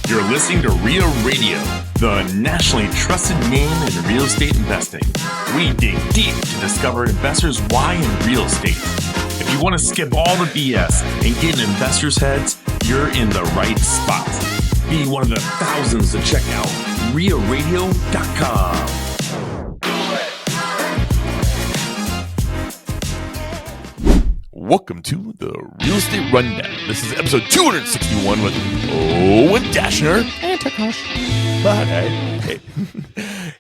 You're listening to RIA Radio, the nationally trusted name in real estate investing. We dig deep to discover investors' why in real estate. If you want to skip all the BS and get in investors' heads, you're in the right spot. Be one of the thousands to check out riaradio.com. Welcome to the Real Estate Rundown. This is episode 261 with Owen and Takash. But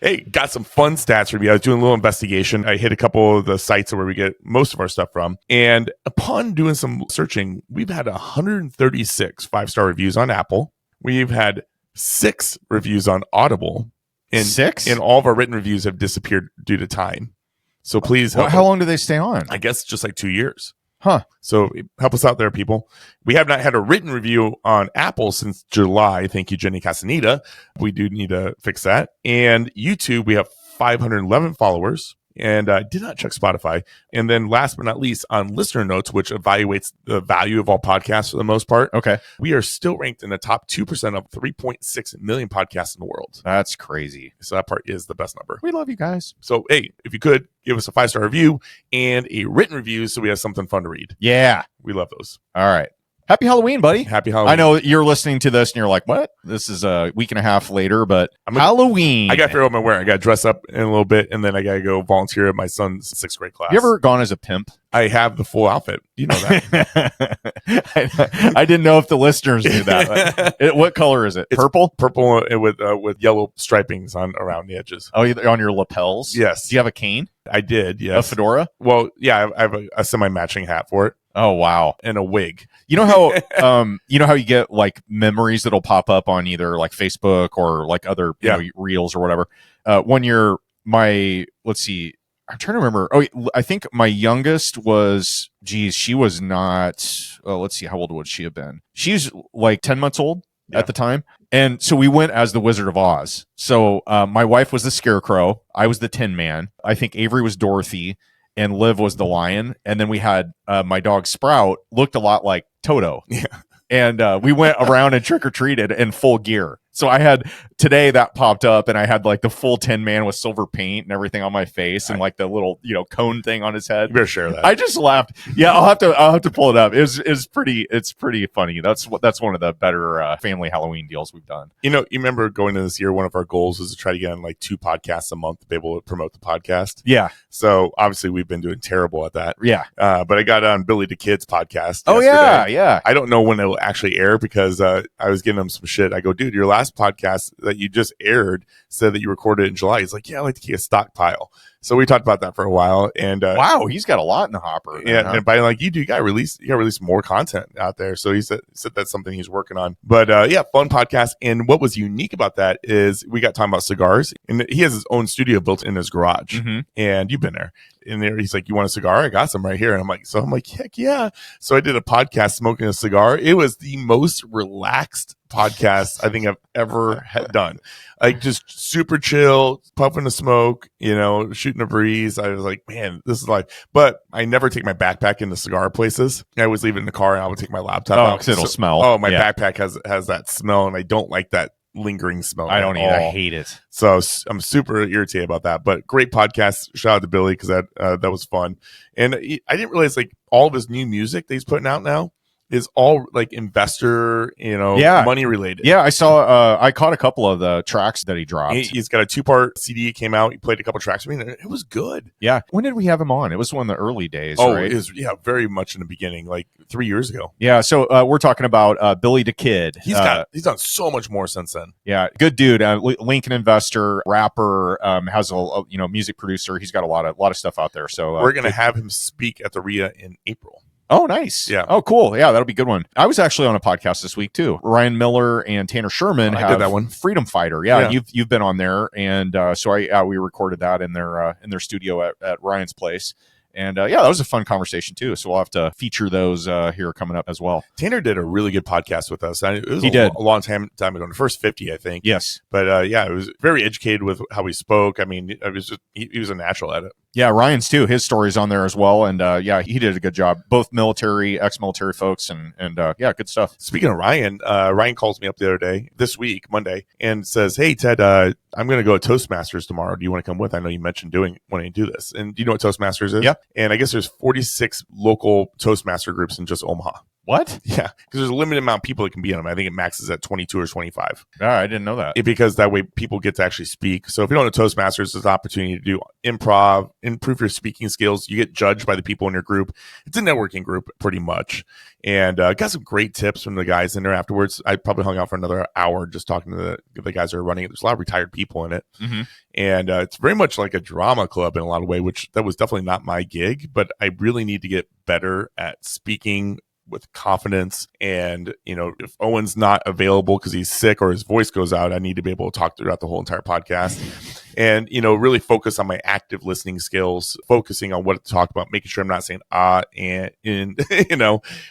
hey, got some fun stats for you. I was doing a little investigation. I hit a couple of the sites where we get most of our stuff from. And upon doing some searching, we've had 136 five-star reviews on Apple. We've had 6 reviews on Audible. And 6? And all of our written reviews have disappeared due to time. So please help. How long do they stay on? I guess just like 2 years. Huh. So help us out there, people. We have not had a written review on Apple since July. Thank you, Jenny Castaneda. We do need to fix that. And YouTube, we have 511 followers. And I did not check Spotify. And then last but not least, on Listener Notes, which evaluates the value of all podcasts for the most part. Okay. We are still ranked in the top 2% of 3.6 million podcasts in the world. That's crazy. So that part is the best number. We love you guys. So, hey, if you could, give us a 5-star review and a written review so we have something fun to read. Yeah. We love those. All right. Happy Halloween, buddy. Happy Halloween. I know you're listening to this and you're like, what? This is a week and a half later, but Halloween. I got to figure out what I'm wearing. I got to dress up in a little bit, and then I got to go volunteer at my son's 6th grade class. You ever gone as a pimp? I have the full outfit. You know that. I didn't know if the listeners knew that. What color is it? It's purple? Purple with yellow stripings on the edges. Oh, on your lapels? Yes. Do you have a cane? I did, yes. A fedora? Well, yeah, I have a semi-matching hat for it. Oh, wow. And a wig. You know how you get like memories that'll pop up on either like Facebook or like other know, reels or whatever. One year, let's see, I'm trying to remember. Oh, I think my youngest was, she was not, let's see, how old would she have been? She's like 10 months old at the time. And so we went as the Wizard of Oz. So my wife was the Scarecrow. I was the Tin Man. I think Avery was Dorothy. And Liv was the lion. And then we had my dog Sprout, looked a lot like Toto. Yeah. And we went around and trick-or-treated in full gear. So I had, today that popped up and I had like the full Tin Man with silver paint and everything on my face and like the little, cone thing on his head. You better share that. I just laughed. Yeah, I'll have to pull it up. It's pretty funny. That's one of the better family Halloween deals we've done. You remember going into this year, one of our goals was to try to get on like 2 podcasts a month to be able to promote the podcast. Yeah. So obviously we've been doing terrible at that. Yeah. But I got on Billy the Kid's podcast. Oh yesterday. yeah. I don't know when it'll actually air because I was giving him some shit. I go, dude, your last podcast that you just aired said that you recorded in July. He's like, yeah, I like to keep a stockpile. So we talked about that for a while. And wow, he's got a lot in the hopper. Yeah, huh? And by like you got to release more content out there. So he said that's something he's working on. But fun podcast. And what was unique about that is we got talking about cigars, and he has his own studio built in his garage. Mm-hmm. And you've been there. And there he's like, you want a cigar? I got some right here. And I'm like, heck yeah. So I did a podcast smoking a cigar. It was the most relaxed podcast I think I've ever done. Like just super chill, puffing a smoke, shooting a breeze. I was like, man, this is life. But I never take my backpack into cigar places. I always leave it in the car and I would take my laptop out because it'll smell. Oh, my backpack has that smell and I don't like that lingering smell. I don't either. I hate it. So I'm super irritated about that. But great podcast. Shout out to Billy because that was fun. And I didn't realize like all of his new music that he's putting out now is all like investor, money related. Yeah, I saw. I caught a couple of the tracks that he dropped. He's got a 2-part CD that came out. He played a couple tracks for me, and it was good. Yeah. When did we have him on? It was one of the early days. Oh, right? It was very much in the beginning, like 3 years ago. Yeah. So we're talking about Billy the Kid. He's done so much more since then. Yeah, good dude. Lincoln investor, rapper, has a music producer. He's got a lot of stuff out there. So we're gonna have him speak at the RIA in April. Oh, nice. Yeah. Oh, cool. Yeah, that'll be a good one. I was actually on a podcast this week too. Ryan Miller and Tanner Sherman I did that one. Freedom Fighter. Yeah. You've been on there, and so we recorded that in their studio at Ryan's place. And that was a fun conversation too. So we'll have to feature those here coming up as well. Tanner did a really good podcast with us. It was a long time ago, the first 50, I think. Yes. But it was very educated with how he spoke. I mean, it was just, he was a natural at it. Yeah, Ryan's too. His story's on there as well, and yeah, he did a good job. Both military, ex-military folks, and yeah, good stuff. Speaking of Ryan, Ryan calls me up the other day, this week, Monday, and says, "Hey Ted, I'm going to go to Toastmasters tomorrow. Do you want to come with? I know you mentioned wanting to do this. And do you know what Toastmasters is? Yeah. And I guess there's 46 local Toastmaster groups in just Omaha. What? Yeah, because there's a limited amount of people that can be in them. I think it maxes at 22 or 25. I didn't know that. Because that way people get to actually speak. So if you don't know Toastmasters, there's an opportunity to do improv, improve your speaking skills. You get judged by the people in your group. It's a networking group pretty much. And got some great tips from the guys in there afterwards. I probably hung out for another hour just talking to the guys that are running it. There's a lot of retired people in it. Mm-hmm. And it's very much like a drama club in a lot of ways, which that was definitely not my gig, but I really need to get better at speaking with confidence. And, if Owen's not available because he's sick or his voice goes out, I need to be able to talk throughout the whole entire podcast and, really focus on my active listening skills, focusing on what to talk about, making sure I'm not saying, and,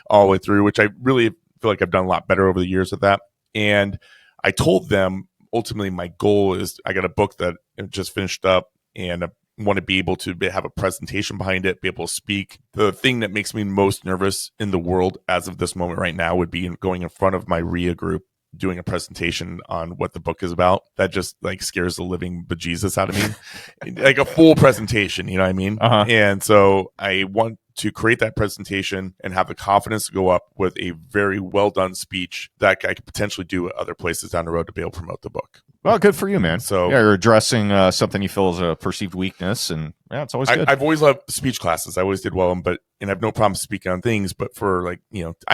all the way through, which I really feel like I've done a lot better over the years with that. And I told them ultimately my goal is I got a book that just finished up and want to be able to have a presentation behind it, be able to speak. The thing that makes me most nervous in the world as of this moment right now would be going in front of my RIA group, doing a presentation on what the book is about. That just scares the living bejesus out of me. Like a full presentation, you know what I mean? Uh-huh. And so I want to create that presentation and have the confidence to go up with a very well done speech that I could potentially do at other places down the road to be able to promote the book. Well, good for you, man. So yeah, you're addressing something you feel is a perceived weakness, and yeah, it's always good. I've always loved speech classes. I always did well in them, and I have no problem speaking on things. But for I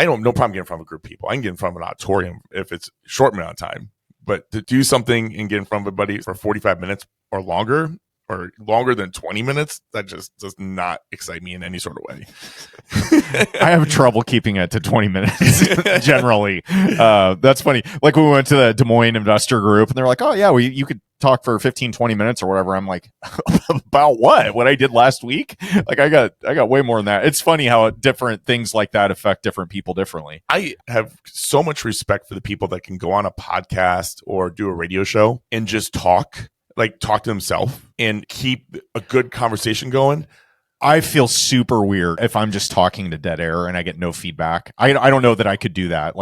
don't no problem getting in front of a group of people. I can get in front of an auditorium if it's a short amount of time. But to do something and get in front of everybody for 45 minutes or longer than 20 minutes, that just does not excite me in any sort of way. I have trouble keeping it to 20 minutes generally. That's funny. Like we went to the Des Moines investor group and they're like, oh yeah, you could talk for 15, 20 minutes or whatever. I'm like, about what I did last week? Like I got way more than that. It's funny how different things like that affect different people differently. I have so much respect for the people that can go on a podcast or do a radio show and just talk to himself and keep a good conversation going. I feel super weird if I'm just talking to dead air and I get no feedback. I don't know that I could do that.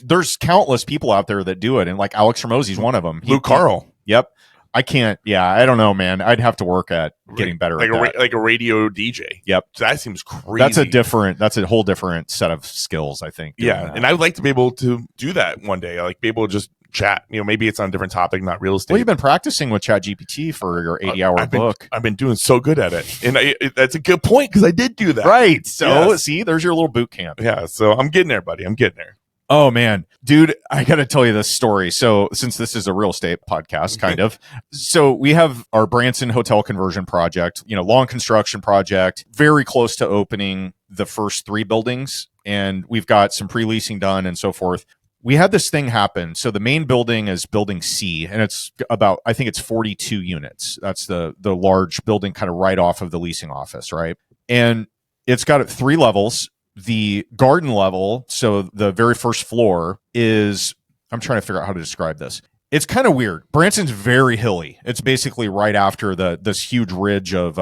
There's countless people out there that do it. And Alex Hormozy's one of them. Luke Carl. Yep. I can't. Yeah. I don't know, man. I'd have to work at getting better at that. Like a radio DJ. Yep. That seems crazy. That's a whole different set of skills, I think. Yeah. And I would like to be able to do that one day. Be able to just chat. Maybe it's on a different topic, not real estate. Well, you've been practicing with ChatGPT for your 80-hour book. I've been doing so good at it. And that's a good point because I did do that. Right. So, See, there's your little boot camp. Yeah. So I'm getting there, buddy. I'm getting there. Oh, man. Dude, I got to tell you this story. So since this is a real estate podcast, kind of. So we have our Branson hotel conversion project, long construction project, very close to opening the first 3 buildings. And we've got some pre-leasing done and so forth. We had this thing happen. So the main building is building C, and it's about, I think it's 42 units. That's the large building kind of right off of the leasing office, right? And it's got 3 levels. The garden level, so the very first floor is, I'm trying to figure out how to describe this. It's kind of weird. Branson's very hilly. It's basically right after this huge ridge of,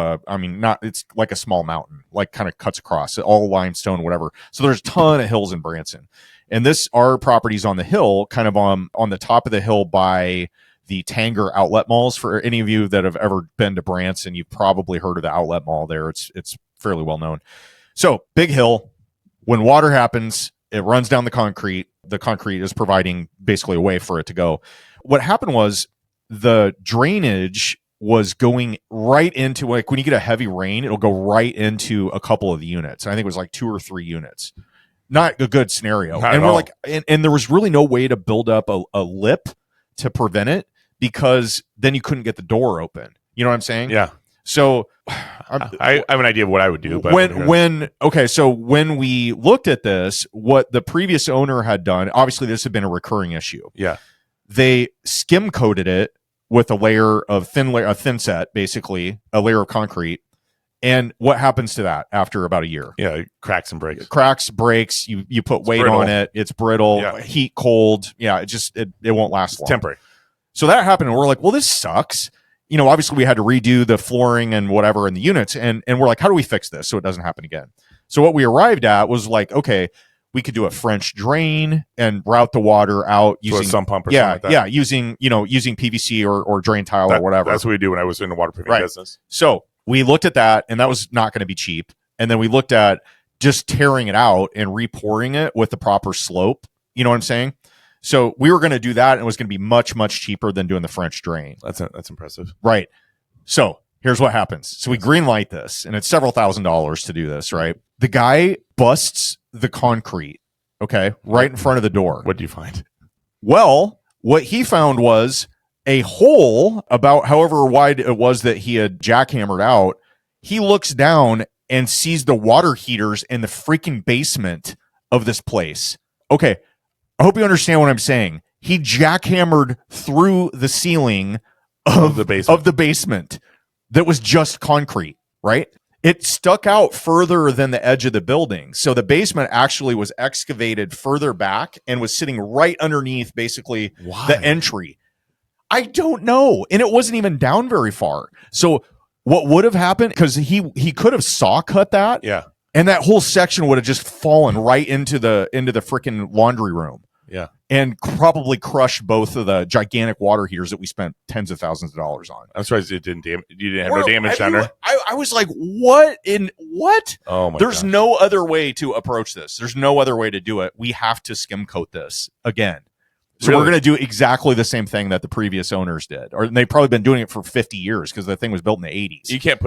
it's like a small mountain, kind of cuts across, all limestone, whatever. So there's a ton of hills in Branson. And our property's on the hill, kind of on the top of the hill by the Tanger outlet malls. For any of you that have ever been to Branson, you've probably heard of the outlet mall there. It's fairly well known. So big hill. When water happens, it runs down the concrete. The concrete is providing basically a way for it to go. What happened was the drainage was going right into, when you get a heavy rain, it'll go right into a couple of the units. I think it was 2 or 3 units. Not a good scenario. Not and at we're all. And there was really no way to build up a lip to prevent it, because then you couldn't get the door open. You know what I'm saying? Yeah. So I have an idea of what I would do. But so when we looked at this, what the previous owner had done, obviously this had been a recurring issue. Yeah. They skim coated it with a layer of a thin set, basically a layer of concrete. And what happens to that after about a year? Yeah, cracks and breaks. Cracks, breaks. You put weight brittle on it. It's brittle. Yeah. Heat, cold. Yeah, it won't last long. Temporary. So that happened, and we're like, well, this sucks. obviously we had to redo the flooring and whatever in the units. And we're like, how do we fix this so it doesn't happen again? So what we arrived at was like, okay, we could do a French drain and route the water out using a sump pump or something like that. Yeah, using PVC or drain tile or whatever. That's what we do when I was in the waterproofing business. So we looked at that, and that was not going to be cheap. And then we looked at just tearing it out and repouring it with the proper slope. You know what I'm saying? So we were going to do that, and it was going to be much, much cheaper than doing the French drain. That's impressive. Right. So here's what happens. So we green light this, and it's several $1,000s to do this, right? The guy busts the concrete, okay, right in front of the door. What do you find? Well, what he found was a hole about however wide it was that he had jackhammered out. He looks down and sees the water heaters in the freaking basement of this place. Okay, I hope you understand what I'm saying. He jackhammered through the ceiling of the basement that was just concrete, right? It stuck out further than the edge of the building. So the basement actually was excavated further back and was sitting right underneath basically the entry. I don't know. And it wasn't even down very far. So what would have happened, because he could have saw cut that. Yeah. And that whole section would have just fallen right into the freaking laundry room. Yeah. And probably crushed both of the gigantic water heaters that we spent tens of thousands of dollars on. I'm surprised you didn't have no damage down there. I was like, what? Oh my There's gosh. no other way to approach this. There's no other way to do it. We have to skim coat this again. So we're going to do exactly the same thing that the previous owners did, or they've probably been doing it for 50 years because the thing was built in the 80s. You can't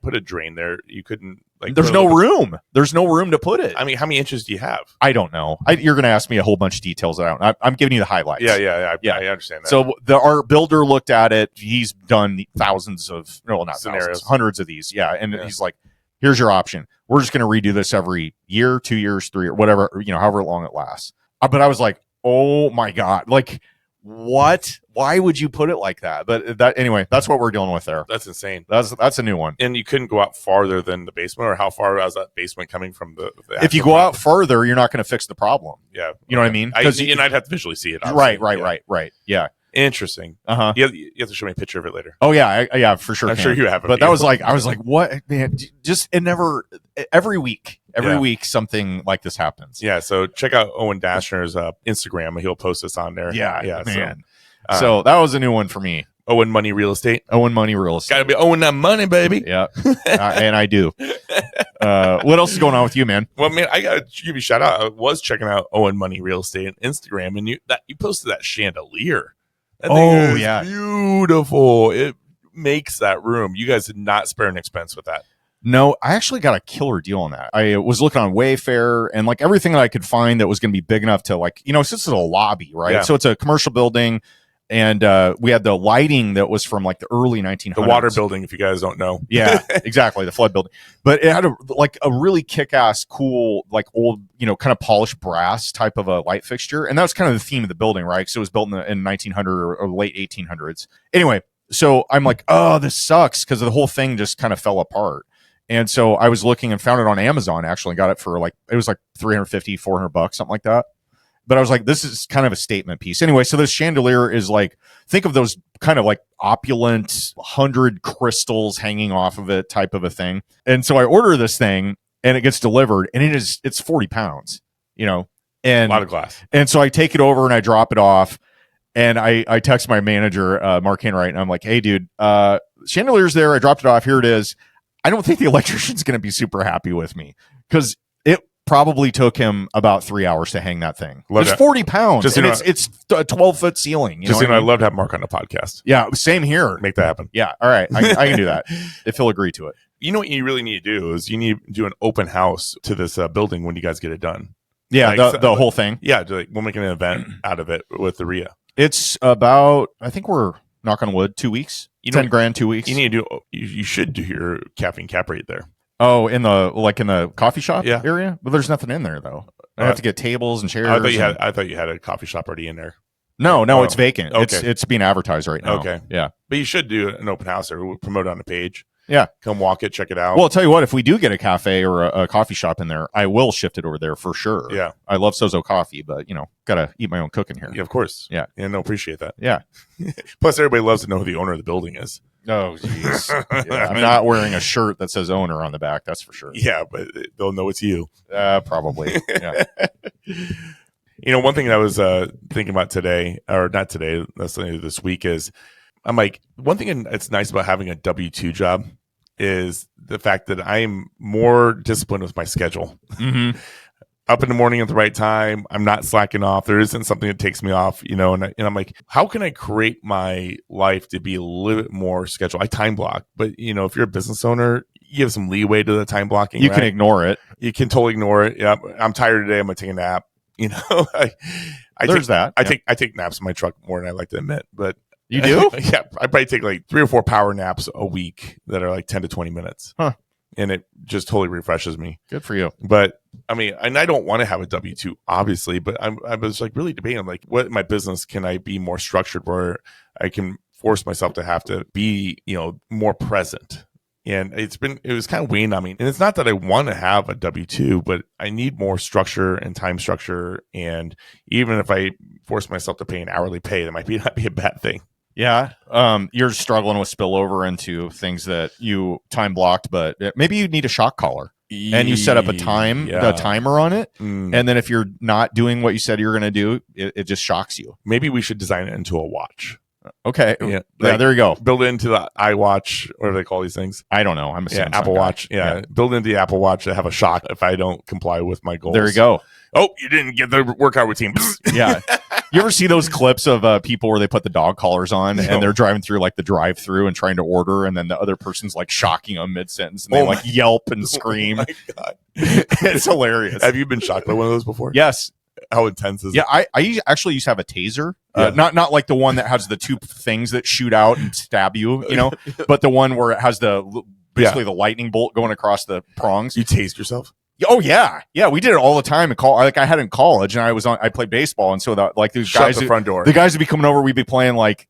put a drain there. You couldn't There's no room. There's no room to put it. I mean, how many inches do you have? I don't know. You're going to ask me a whole bunch of details. I'm giving you the highlights. Yeah. I understand that. So our builder looked at it. He's done thousands of, no, not Scenarios. thousands, hundreds of these. Yeah. And he's like, here's your option. We're just going to redo this every year, 2 years, 3 or whatever, however long it lasts. But I was like, oh my God, like, what? Why would you put it like that? But anyway, that's what we're dealing with there. That's insane. That's a new one. And you couldn't go out farther than the basement, or how far was that basement coming from the if you go out further, you're not going to fix the problem. Yeah. You know what I mean? And I'd have to visually see it. Obviously. Right. Yeah. Interesting. Uh-huh. You have to show me a picture of it later. Oh yeah. Yeah, for sure. I'm sure you have it. But that was like, I was like, what, man, every week something like this happens. Yeah. So check out Owen Dashner's Instagram. He'll post this on there. Yeah. Man. So that was a new one for me. Owen Money Real Estate. Owen Money Real Estate. Gotta be owing that money, baby. Yeah. And I do. What else is going on with you, man? Well, man, I gotta give you a shout out. I was checking out Owen Money Real Estate on Instagram, and you posted that chandelier. That thing is beautiful. It makes that room. You guys did not spare an expense with that. No, I actually got a killer deal on that. I was looking on Wayfair and like everything that I could find that was going to be big enough to since it's a lobby, right? Yeah. So it's a commercial building, and we had the lighting that was from like the early 1900s. The water building, if you guys don't know. Yeah, exactly. The flood building. But it had a really kick-ass, cool, like old, kind of polished brass type of a light fixture. And that was kind of the theme of the building, right? So it was built in 1900 or late 1800s. Anyway, so I'm like, oh, this sucks, because the whole thing just kind of fell apart. And so I was looking and found it on Amazon, actually, got it for it was like $350, $400, something like that. But I was like, this is kind of a statement piece. Anyway, so this chandelier is like, think of those kind of like opulent 100 crystals hanging off of it type of a thing. And so I order this thing and it gets delivered, and it's 40 pounds, and a lot of glass. And so I take it over and I drop it off, and I text my manager, Mark Henright, and I'm like, hey dude, chandelier's there. I dropped it off. Here it is. I don't think the electrician's going to be super happy with me, because it probably took him about 3 hours to hang that thing. It's 40 pounds. Just, and it's a 12-foot ceiling. I love to have Mark on the podcast. Yeah, same here. Make that happen. Yeah, all right. I can do that if he'll agree to it. You know what you really need to do is you need to do an open house to this building when you guys get it done. Yeah, the whole thing. Yeah, we'll make an event out of it with the RIA. It's about, I think we're, knock on wood, 2 weeks. 10 grand, 2 weeks. You need to do. You should do your caffeine cap rate there. Oh, in the coffee shop area? But there's nothing in there though. I have to get tables and chairs. I thought you had a coffee shop already in there. No, it's vacant. Okay. It's being advertised right now. Okay. Yeah. But you should do an open house there. We'll promote it on the page. Yeah. Come walk it, check it out. Well, I'll tell you what, if we do get a cafe or a coffee shop in there, I will shift it over there for sure. Yeah. I love Sozo coffee, but got to eat my own cooking here. Yeah, of course. Yeah. Yeah, no, appreciate that. Yeah. Plus, everybody loves to know who the owner of the building is. Oh, jeez. Yeah, I'm not wearing a shirt that says owner on the back. That's for sure. Yeah, but they'll know it's you. Probably. Yeah. One thing that I was thinking about today, or not today, necessarily this week, is I'm like, one thing that's nice about having a W-2 job is the fact that I am more disciplined with my schedule. Mm-hmm. Up in the morning at the right time. I'm not slacking off. There isn't something that takes me off, and I'm like, how can I create my life to be a little bit more scheduled? I time block, but if you're a business owner, you have some leeway to the time blocking. You can ignore it. You can totally ignore it. Yeah, I'm tired today. I'm gonna take a nap. I take naps in my truck more than I like to admit, but you do? Yeah, I probably take like 3 or 4 power naps a week that are like 10 to 20 minutes. Huh. And it just totally refreshes me. Good for you. But I mean, and I don't want to have a W-2, obviously, but I was like really debating, I'm like, what in my business can I be more structured where I can force myself to have to be, more present? And it was kind of weighing on me. And it's not that I want to have a W-2, but I need more structure and time structure. And even if I force myself to pay an hourly pay, that might not be a bad thing. Yeah. You're struggling with spillover into things that you time blocked, but maybe you need a shock collar and you set up a timer on it. And then if you're not doing what you said you're going to do, it just shocks you. Maybe we should design it into a watch. Okay. Yeah, there you go. Build it into the iWatch. What do they call these things? I don't know. I'm a Samsung Apple guy. Watch. Yeah. Build into the Apple Watch to have a shock if I don't comply with my goals. There you go. Oh, you didn't get the workout routine. Yeah. You ever see those clips of people where they put the dog collars on and they're driving through like the drive-through and trying to order, and then the other person's like shocking them mid-sentence and they like yelp and scream. Oh my God. It's hilarious. Have you been shocked by one of those before? Yes. How intense is it? Yeah, I actually used to have a taser. Not like the one that has the 2 things that shoot out and stab you, but the one where it has basically the lightning bolt going across the prongs. You tased yourself? Oh yeah, we did it all the time. I had in college, and I played baseball, and so these guys, the front door. The guys would be coming over. We'd be playing like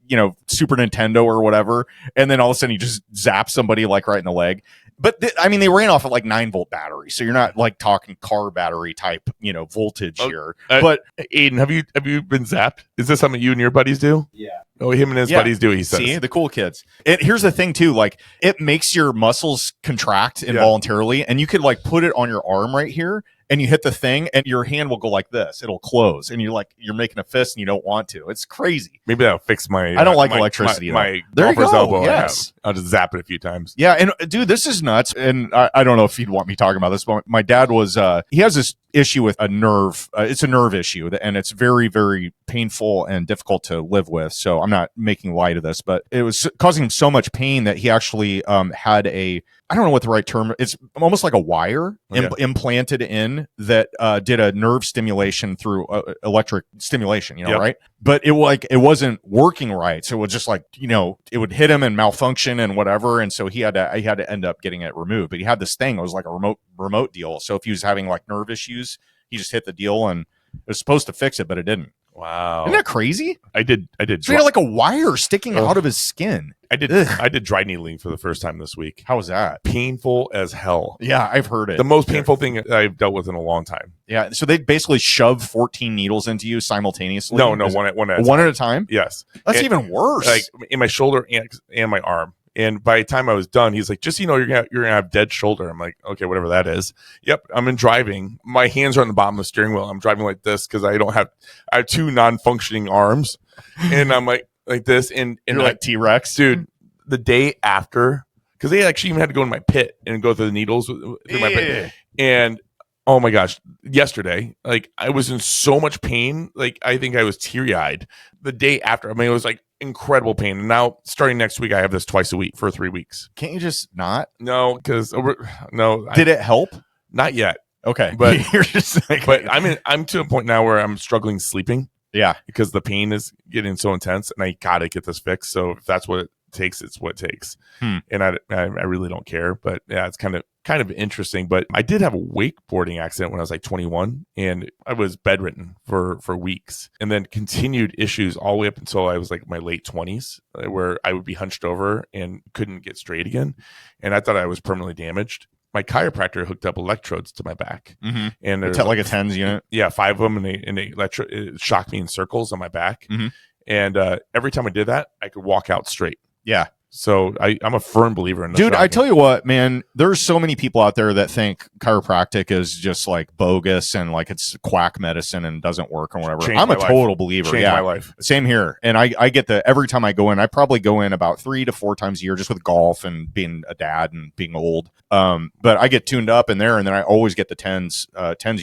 Super Nintendo or whatever, and then all of a sudden you just zap somebody like right in the leg. But they ran off at like 9-volt battery, so you're not like talking car battery type voltage here. But Aiden, have you been zapped? Is this something you and your buddies do? Yeah. Oh, him and his buddies do. He says. See, the cool kids. Here's the thing too, like it makes your muscles contract involuntarily, and you could like put it on your arm right here, and you hit the thing, and your hand will go like this. It'll close, and you're making a fist, and you don't want to. It's crazy. Maybe that'll fix my. I don't like electricity. My golfer's elbow. Yes. I'll just zap it a few times. Yeah, and dude, this is nuts. And I don't know if you'd want me talking about this, but my dad was. He has this issue with a nerve. It's a nerve issue, and it's very, very painful and difficult to live with. So I'm not making light of this, but it was causing him so much pain that he actually had I don't know what the right term. It's almost like a wire implanted in that did a nerve stimulation through electric stimulation. Right? But it wasn't working right. So it was just like it would hit him and malfunction and whatever. And so he had to end up getting it removed. But he had this thing. It was like a remote deal. So if he was having like nerve issues, he just hit the deal and it was supposed to fix it, but it didn't. Wow. Isn't that crazy? I did. So he had like a wire sticking out of his skin. I did dry needling for the first time this week. How was that? Painful as hell. Yeah, I've heard it. The most painful thing I've dealt with in a long time. Yeah. So they basically shove 14 needles into you simultaneously? No, one at a time? Yes. That's even worse. Like in my shoulder and my arm. And by the time I was done, he's like, just so you know, you're gonna have dead shoulder. I'm like, okay, whatever that is. Yep, I'm in driving. My hands are on the bottom of the steering wheel. I'm driving like this because I have 2 non-functioning arms, and I'm like this. And you're like T-Rex, dude. The day after, because they actually even had to go in my pit and go through the needles through my pit. And oh my gosh, yesterday, like I was in so much pain. Like I think I was teary-eyed the day after. I mean, it was like incredible pain. And now starting next week, I have this twice a week for 3 weeks. Can't you just not? No, because no. Did it help? Not yet. Okay, but you're just like, but I'm to a point now where I'm struggling sleeping. Yeah, because the pain is getting so intense, and I gotta get this fixed. So if that's what it takes, it's what it takes. And I really don't care. But yeah, it's kind of interesting. But I did have a wakeboarding accident when I was like 21, and I was bedridden for weeks, and then continued issues all the way up until I was like my late 20s, where I would be hunched over and couldn't get straight again, and I thought I was permanently damaged. My chiropractor hooked up electrodes to my back, and there's like a TENS unit. Yeah, 5 of them, and they it shocked me in circles on my back. And every time I did that, I could walk out straight. Yeah. So I'm a firm believer in the dude. I shocking. tell you what, man, there's so many people out there that think chiropractic is just like bogus and like it's quack medicine and doesn't work or whatever. Changed I'm my a life. total believer. Changed my life. Same here. And I get every time I go in, I probably go in about 3 to 4 times a year just with golf and being a dad and being old. But I get tuned up in there, and then I always get the tens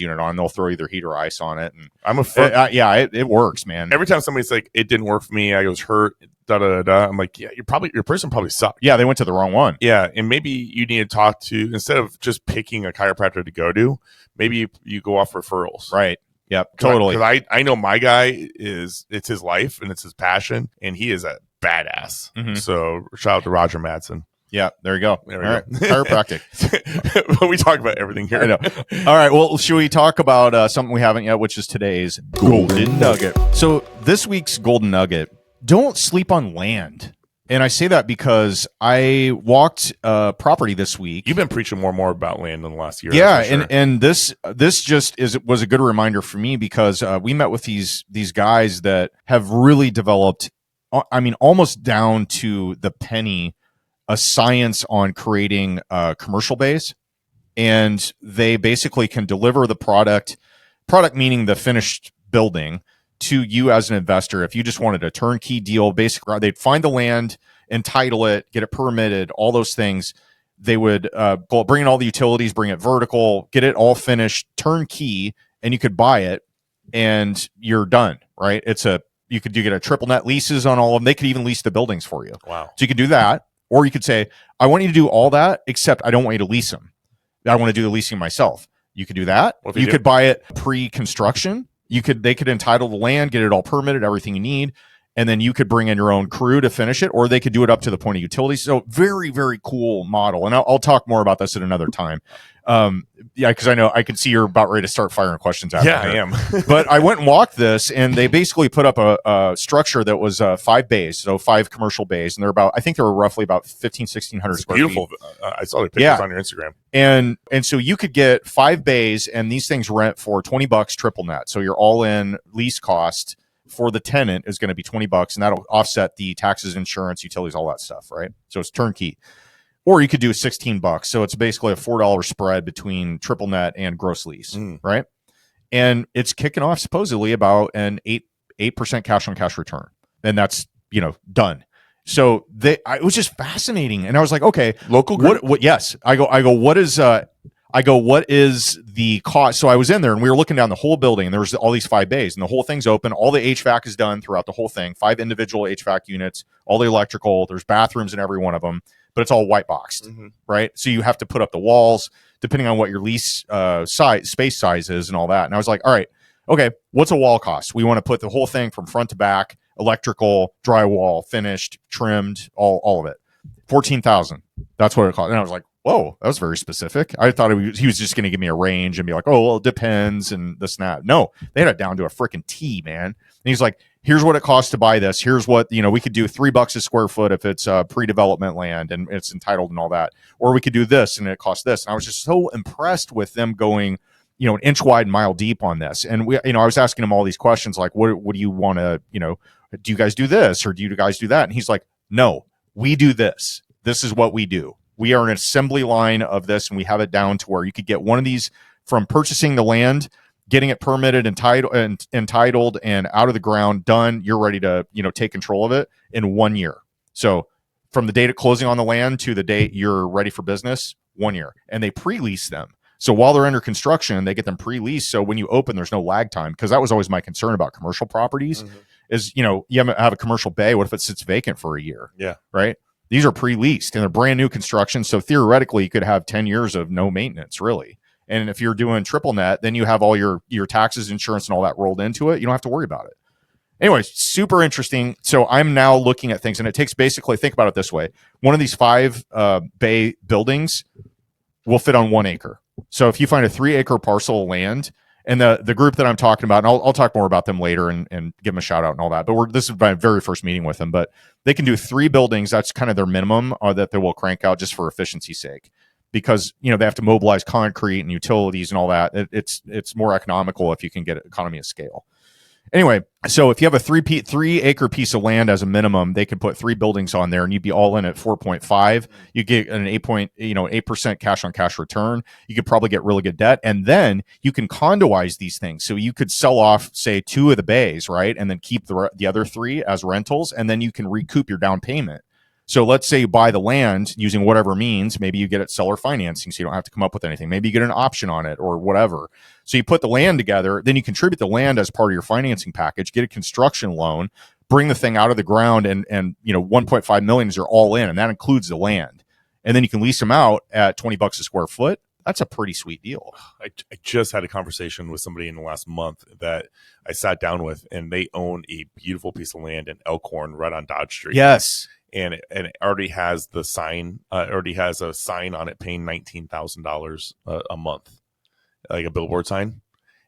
unit on. They'll throw either heat or ice on it. And I'm a firm, it works, man. every time somebody's like, it didn't work for me, I was hurt, I'm like, yeah, your person probably sucked. Yeah, they went to the wrong one. Yeah, and maybe you need to talk to, instead of just picking a chiropractor to go to, maybe you go off referrals. Right. Yep, totally. Because I know my guy it's his life and it's his passion, and he is a badass. Mhm. So shout out to Roger Madsen. Yeah, there you go. There we All go. right. Chiropractic. But we talk about everything here. I know. All right. Well, should we talk about something we haven't yet, which is today's Golden Nugget? So this week's Golden Nugget, don't sleep on land. And I say that because I walked property this week. You've been preaching more and more about land in the last year. Yeah, sure. and this just was a good reminder for me because we met with these guys that have really developed, I mean, almost down to the penny, a science on creating commercial bays, and they basically can deliver the product meaning the finished building, to you as an investor. If you just wanted a turnkey deal, basically they'd find the land, entitle it, get it permitted, all those things. They would bring in all the utilities, bring it vertical, get it all finished, turnkey, and you could buy it and you're done, right? You get a triple net leases on all of them. They could even lease the buildings for you. Wow. So you could do that. Or you could say, I want you to do all that, except I don't want you to lease them. I want to do the leasing myself. You could do that. You could buy it pre-construction. They could entitle the land, get it all permitted, everything you need, and then you could bring in your own crew to finish it, or they could do it up to the point of utilities. So very, very cool model. And I'll talk more about this at another time. Because I know I can see you're about ready to start firing questions out. Yeah, I am. But I went and walked this, and they basically put up a structure that was 5 bays, so 5 commercial bays, and I think they were roughly about 1,500 square beautiful feet. I saw the pictures on your Instagram. And so you could get 5 bays, and these things rent for $20 triple net. So your all-in lease cost for the tenant is going to be $20, and that'll offset the taxes, insurance, utilities, all that stuff, right? So it's turnkey. Or you could do $16. So it's basically a $4 spread between triple net and gross lease, right? And it's kicking off supposedly about an 8% cash on cash return. And that's, done. So it was just fascinating. And I was like, okay, local group? What yes. I go, what is the cost? So I was in there and we were looking down the whole building, and there was all these 5 bays, and the whole thing's open. All the HVAC is done throughout the whole thing, 5 individual HVAC units, all the electrical, there's bathrooms in every one of them, but it's all white boxed, right? So you have to put up the walls depending on what your lease space size is and all that. And I was like, all right, okay, what's a wall cost? We want to put the whole thing from front to back, electrical, drywall, finished, trimmed, all of it. $14,000. That's what it cost. And I was like, whoa, that was very specific. I thought he was just going to give me a range and be like, oh, well, it depends and this and that. No, they had it down to a freaking T, man. And he's like, here's what it costs to buy this. Here's what, we could do $3 a square foot if it's pre-development land and it's entitled and all that. Or we could do this and it costs this. And I was just so impressed with them going, an inch wide and mile deep on this. And I was asking him all these questions like, what do you want to, do you guys do this or do you guys do that? And he's like, no, we do this. This is what we do. We are an assembly line of this, and we have it down to where you could get one of these from purchasing the land, getting it permitted, entitled, and out of the ground, done. You're ready to, take control of it in 1 year. So from the date of closing on the land to the date you're ready for business, 1 year. And they pre-lease them. So while they're under construction, they get them pre-leased. So when you open, there's no lag time, because that was always my concern about commercial properties is, you have a commercial bay. What if it sits vacant for a year? Yeah. Right. These are pre-leased and they're brand new construction. So theoretically, you could have 10 years of no maintenance, really. And if you're doing triple net, then you have all your taxes, insurance, and all that rolled into it. You don't have to worry about it. Anyway, super interesting. So I'm now looking at things, and it takes basically, think about it this way. One of these 5 bay buildings will fit on 1 acre. So if you find a 3-acre parcel of land, and the group that I'm talking about, and I'll talk more about them later and give them a shout out and all that. But this is my very first meeting with them. But they can do 3 buildings. That's kind of their minimum that they will crank out just for efficiency's sake, because they have to mobilize concrete and utilities and all that. It's more economical if you can get economy of scale. Anyway, so if you have a 3-acre piece of land as a minimum, they could put 3 buildings on there, and you'd be all in at 4.5. You get an 8% cash on cash return. You could probably get really good debt, and then you can condoize these things. So you could sell off, say, 2 of the bays, right, and then keep the other 3 as rentals, and then you can recoup your down payment. So let's say you buy the land using whatever means. Maybe you get it seller financing, so you don't have to come up with anything. Maybe you get an option on it or whatever. So you put the land together, then you contribute the land as part of your financing package, get a construction loan, bring the thing out of the ground, and $1.5 million is your all in, and that includes the land. And then you can lease them out at $20 a square foot. That's a pretty sweet deal. I just had a conversation with somebody in the last month that I sat down with, and they own a beautiful piece of land in Elkhorn right on Dodge Street. Yes. And it already has the sign. Already has a sign on it paying $19,000 a month, like a billboard sign.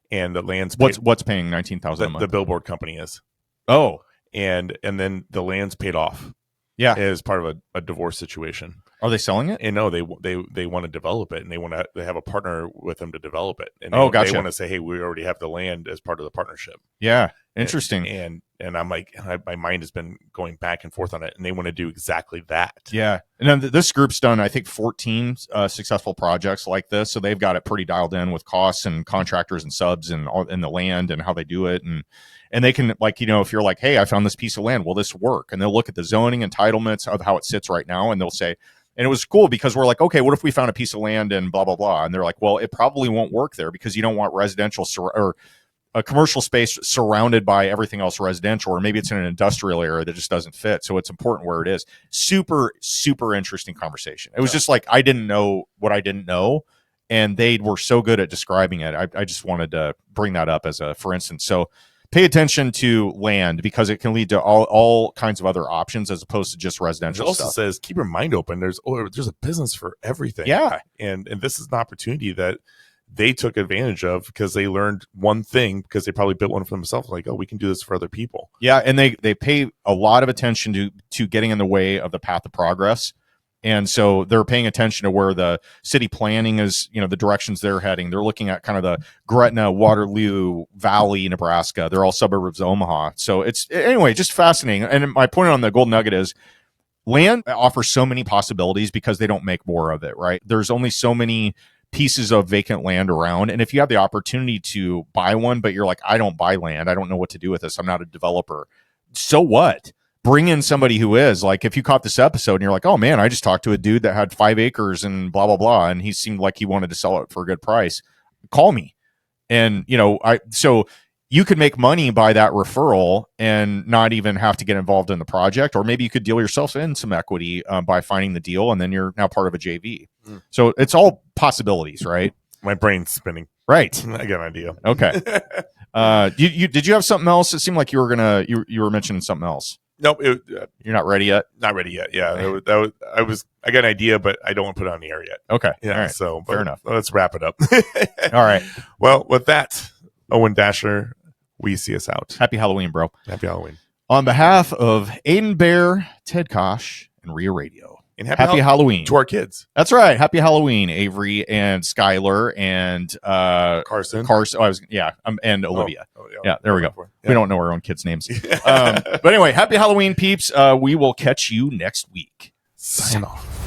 And the land's what's paying $19,000 a month? The billboard company is. Oh, and then the land's paid off. Yeah, as part of a divorce situation. Are they selling it? And no, they want to develop it, and they have a partner with them to develop it. And gotcha. They want to say, hey, we already have the land as part of the partnership. Yeah, interesting. And I'm like, my mind has been going back and forth on it, and they want to do exactly that. Yeah, and then this group's done, I think, 14 successful projects like this, so they've got it pretty dialed in with costs and contractors and subs and the land and how they do it, and they can, like, if you're like, hey, I found this piece of land, will this work? And they'll look at the zoning entitlements of how it sits right now, and they'll say. And it was cool because we're like, okay, what if we found a piece of land and blah, blah, blah? And they're like, well, it probably won't work there because you don't want residential or a commercial space surrounded by everything else residential, or maybe it's in an industrial area that just doesn't fit. So it's important where it is. Super, super interesting conversation. It was just like, I didn't know what I didn't know. And they were so good at describing it. I just wanted to bring that up as for instance. So pay attention to land because it can lead to all kinds of other options as opposed to just residential. It also says keep your mind open. There's a business for everything. Yeah, and this is an opportunity that they took advantage of because they learned one thing because they probably built one for themselves. Like, oh, we can do this for other people. Yeah, and they pay a lot of attention to getting in the way of the path of progress. And so they're paying attention to where the city planning is, the directions they're heading. They're looking at kind of the Gretna, Waterloo Valley, Nebraska. They're all suburbs of Omaha. So it's, anyway, just fascinating. And my point on the Gold Nugget is land offers so many possibilities because they don't make more of it, right? There's only so many pieces of vacant land around. And if you have the opportunity to buy one, but you're like, I don't buy land, I don't know what to do with this, I'm not a developer. So what? Bring in somebody who is. Like, if you caught this episode and you're like, oh man, I just talked to a dude that had 5 acres and blah, blah, blah, and he seemed like he wanted to sell it for a good price, call me. And, so you could make money by that referral and not even have to get involved in the project. Or maybe you could deal yourself in some equity by finding the deal, and then you're now part of a JV. So it's all possibilities, right? My brain's spinning. Right. I got an idea. Okay. Did you have something else? It seemed like you were mentioning something else. Nope. You're not ready yet? Not ready yet. Yeah. I got an idea, but I don't want to put it on the air yet. Okay. Yeah. All right. So fair enough. Let's wrap it up. All right. Well, with that, Owen Dashner, we see us out. Happy Halloween, bro. Happy Halloween. On behalf of Aiden Bear, Ted Kosh, and Rhea Radio. And happy Halloween to our kids. That's right. Happy Halloween, Avery and Skylar and Carson. And Olivia. Yeah, there we go. Yeah. We don't know our own kids' names. But anyway, happy Halloween, peeps. We will catch you next week. Sign off.